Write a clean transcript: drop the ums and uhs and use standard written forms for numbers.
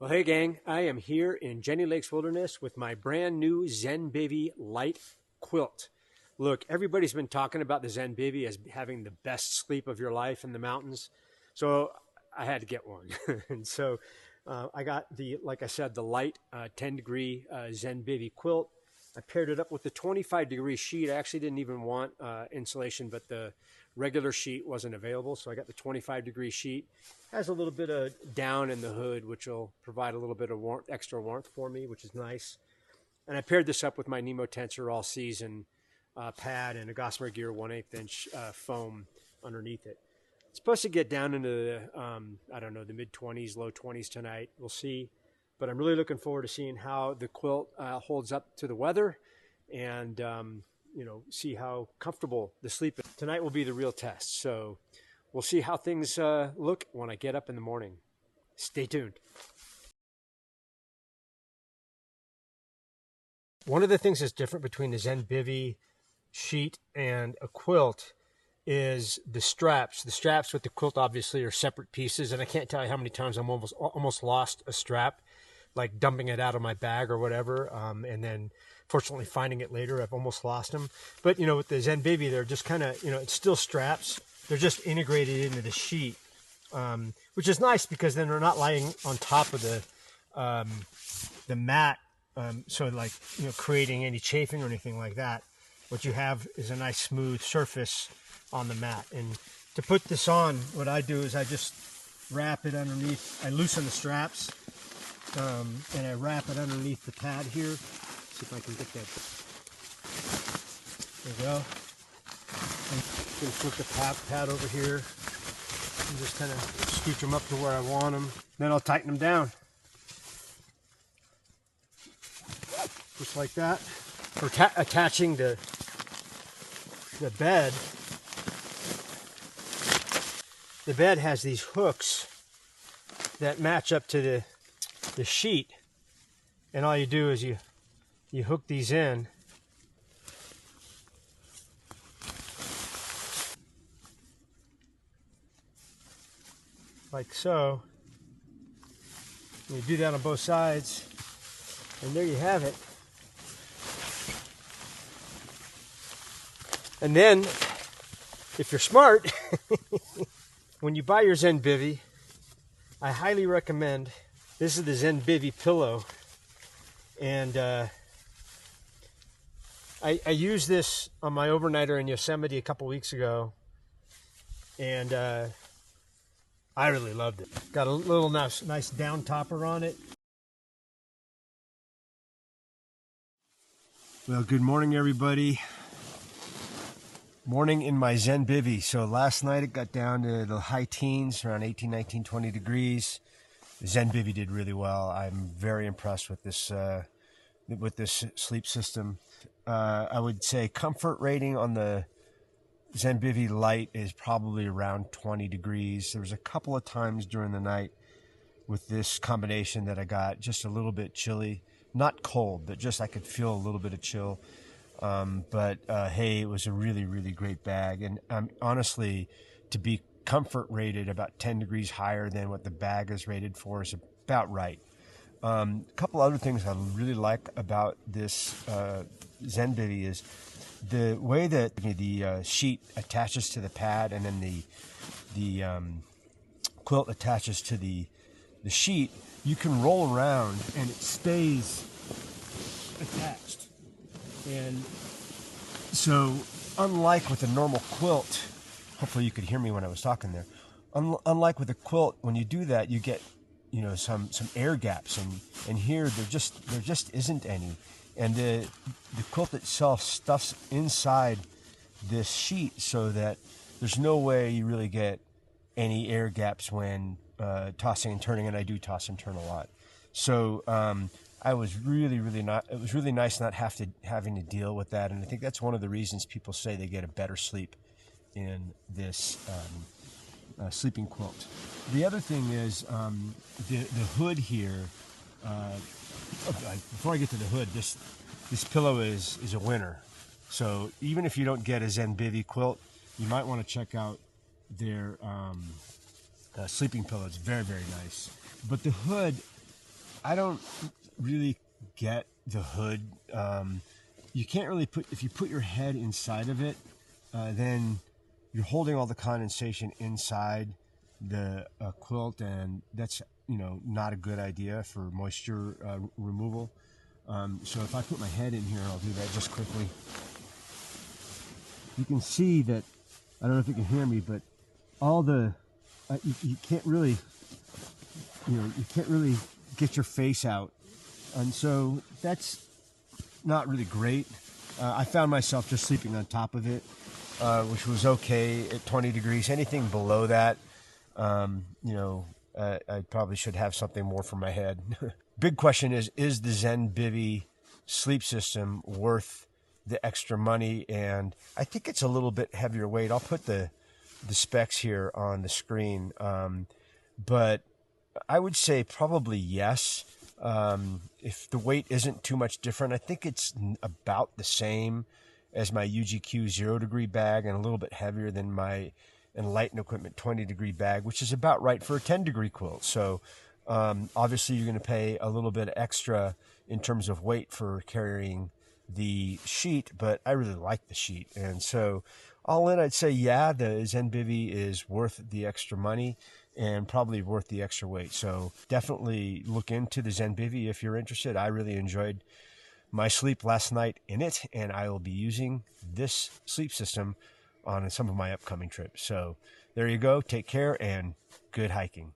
Well, hey gang, I am here in Jenny Lakes Wilderness with my brand new ZenBivy light quilt. Look, everybody's been talking about the ZenBivy as having the best sleep of your life in the mountains. So I had to get one. And so I got like I said, the light 10 degree ZenBivy quilt. I paired it up with the 25-degree sheet. I actually didn't even want insulation, but the regular sheet wasn't available. So I got the 25-degree sheet. Has a little bit of down in the hood, which will provide a little bit of warmth, extra warmth for me, which is nice. And I paired this up with my Nemo Tensor All Season pad and a Gossamer Gear 1/8 inch foam underneath it. It's supposed to get down into the, I don't know, the mid-20s, low 20s tonight. We'll see. But I'm really looking forward to seeing how the quilt holds up to the weather and, see how comfortable the sleep is. Tonight will be the real test. So we'll see how things look when I get up in the morning. Stay tuned. One of the things that's different between the ZenBivy sheet and a quilt is the straps. The straps with the quilt obviously are separate pieces, and I can't tell you how many times I'm almost lost a strap, like dumping it out of my bag or whatever, and then fortunately finding it later. I've almost lost them. But with the ZenBivy, they're just kind of, it's still straps. They're just integrated into the sheet, which is nice because then they're not lying on top of the mat, so like creating any chafing or anything like that. What you have is a nice smooth surface on the mat. And to put this on, what I do is I just wrap it underneath. I loosen the straps, and I wrap it underneath the pad here. See if I can get that. There we go. I'm going to flip the pad over here and just kind of scooch them up to where I want them. Then I'll tighten them down. Just like that. For attaching the bed. The bed has these hooks that match up to the sheet. And all you do is you hook these in. Like so. And you do that on both sides. And there you have it. And then, if you're smart, when you buy your ZenBivy, I highly recommend, this is the ZenBivy pillow. And I used this on my overnighter in Yosemite a couple weeks ago. And I really loved it. Got a little nice down topper on it. Well, good morning, everybody. Morning in my ZenBivy. So last night it got down to the high teens, around 18, 19, 20 degrees. The ZenBivy did really well. I'm very impressed with this sleep system. I would say comfort rating on the ZenBivy Lite is probably around 20 degrees. There was a couple of times during the night with this combination that I got just a little bit chilly. Not cold, but just I could feel a little bit of chill. But hey, it was a really, really great bag. And honestly, to be comfort rated about 10 degrees higher than what the bag is rated for is about right. A couple other things I really like about this ZenBivy is the way that the sheet attaches to the pad, and then the quilt attaches to the sheet. You can roll around and it stays attached. And so, unlike with a normal quilt, hopefully you could hear me when I was talking there. Unlike with a quilt, when you do that, you get some air gaps, and here there just isn't any. And the quilt itself stuffs inside this sheet so that there's no way you really get any air gaps when tossing and turning, and I do toss and turn a lot. So I was really it was really nice not having to deal with that, and I think that's one of the reasons people say they get a better sleep in this sleeping quilt. The other thing is the hood here. Before I get to the hood, this pillow is a winner. So even if you don't get a ZenBivy quilt, you might want to check out their sleeping pillow. It's very, very nice. But the hood I don't really get the hood. You can't really if you put your head inside of it, then you're holding all the condensation inside the quilt, and that's not a good idea for moisture removal. So if I put my head in here, I'll do that just quickly. You can see that, I don't know if you can hear me, but all the you can't really get your face out, and so that's not really great. I found myself just sleeping on top of it, which was okay at 20 degrees. Anything below that, I probably should have something more for my head. Big question is the ZenBivy sleep system worth the extra money? And I think it's a little bit heavier weight. I'll put the specs here on the screen, but I would say probably yes. If the weight isn't too much different, I think it's about the same as my UGQ 0 degree bag and a little bit heavier than my Enlighten Equipment 20 degree bag, which is about right for a 10 degree quilt. So obviously you're going to pay a little bit extra in terms of weight for carrying the sheet, but I really like the sheet. And so all in, I'd say, yeah, the ZenBivy is worth the extra money and probably worth the extra weight. So definitely look into the ZenBivy if you're interested. I really enjoyed my sleep last night in it, and I will be using this sleep system on some of my upcoming trips. So there you go. Take care and good hiking.